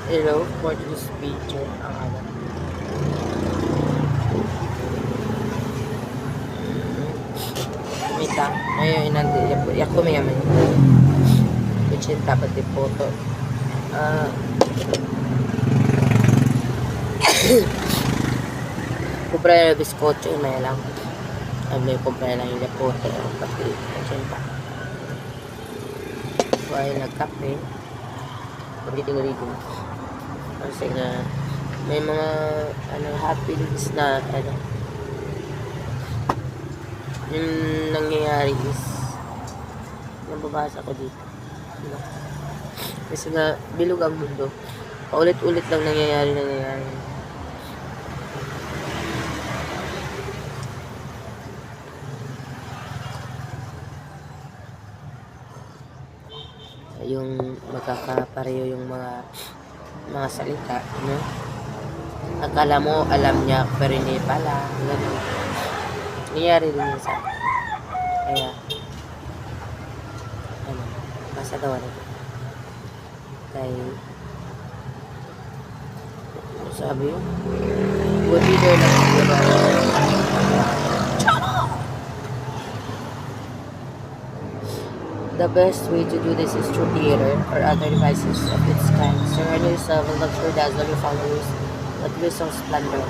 Hello, for this video, ang ano. Wait lang, ngayon inandi, ako may yaman. Kuchinta pati photo. Kupra yung biskotso, may lang. May kupra lang yung photo, pati kuchinta. So, ay nagkape. Pagditing-riting. Kasi nga, may mga happenings na yung nangyayari is nababasa ko dito, diba? Kasi nga bilog ang mundo, paulit-ulit lang nangyayari yung magkakapareho yung mga salita, no? Akala mo alam niya pero hindi pala, ganun. Nangyayari din yun sa akin. Kaya basta daw kay sabi yun, good leader lang siguro. The best way to do this is through theater or other devices of its kind. Surround yourself with luxury dazzle your followers with wisdom splendor.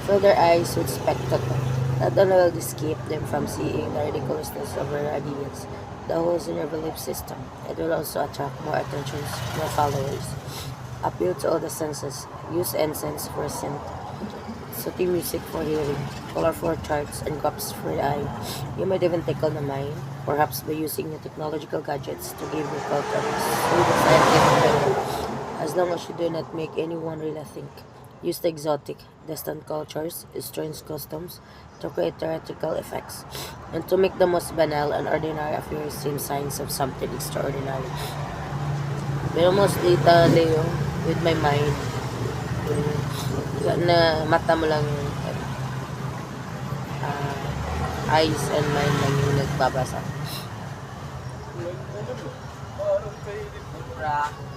Fill their eyes with spectacle. Not only will this keep them from seeing the ridiculousness of our ideas, the holes in your belief system, it will also attract more attention, more followers. Appeal to all the senses. Use incense for scent. Soothing music for hearing. Colorful charts and cups for the eye. You might even tickle the mind, perhaps by using new technological gadgets to give your cultures as long as you do not make anyone really think. Use the exotic, distant cultures, strange customs to create theatrical effects, and to make the most banal and ordinary affairs seem signs of something extraordinary. Pero mostly Leo, with my mind, na mata mo lang yung eyes and mind lang yung nagbabasa.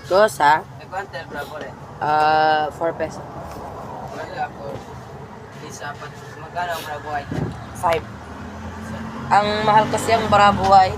Dos ha? 4 pesos. Magkano ang bravo ay? 5. Ang mahal kasi ang bravo ay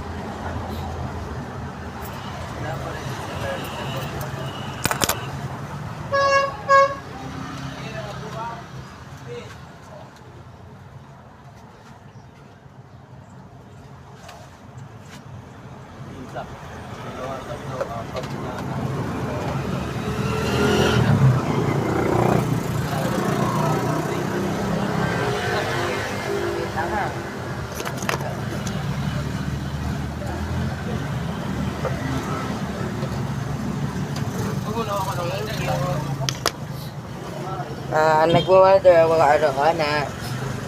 nagwa-order ako na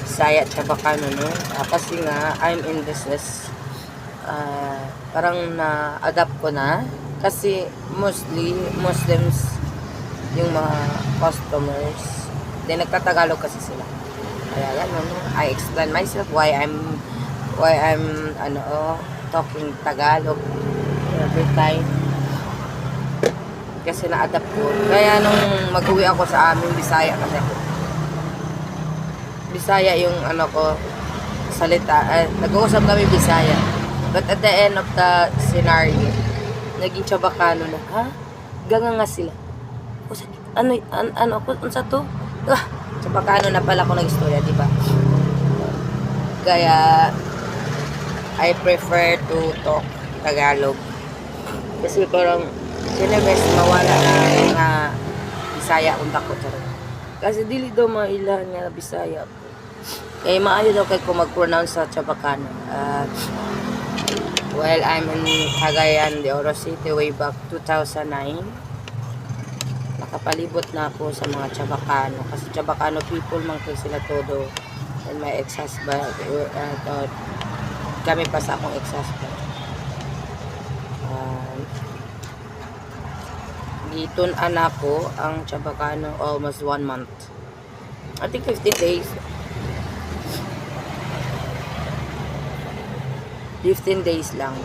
Bisaya at Chabacano, no? Kasi nga I'm in business, parang na-adapt ko na kasi mostly Muslims yung mga customers, then nagtatagalog kasi sila. Kaya yan, I explain myself why I'm talking Tagalog every time. Kasi na-adapt ko. Kaya nung mag-uwi ako sa amin, Bisaya kasi ako. Bisaya yung salita. Nag-uusap kami Bisaya. But at the end of the scenario, naging Chabacano na. Ha? Ganga nga sila. Unsa to? Chabacano na pala ko nag-istorya, di ba? Kaya, I prefer to talk Tagalog. Kasi parang sinabes mawala na nga Bisaya kung takot sa rin. Kasi dili daw mailan nga Bisaya. Eh maayo daw kay ko mag-pronounce sa Chabacano. While I'm in Cagayan de Oro City way back 2009, nakapalibot na ako sa mga Chabacano. Kasi Chabacano people man kay sila todo. And my ex-husband, kami pa sa akong ex-husband. Gitun-an ako ang Chabacano almost 1 month. I think 15 days. 15 days lang.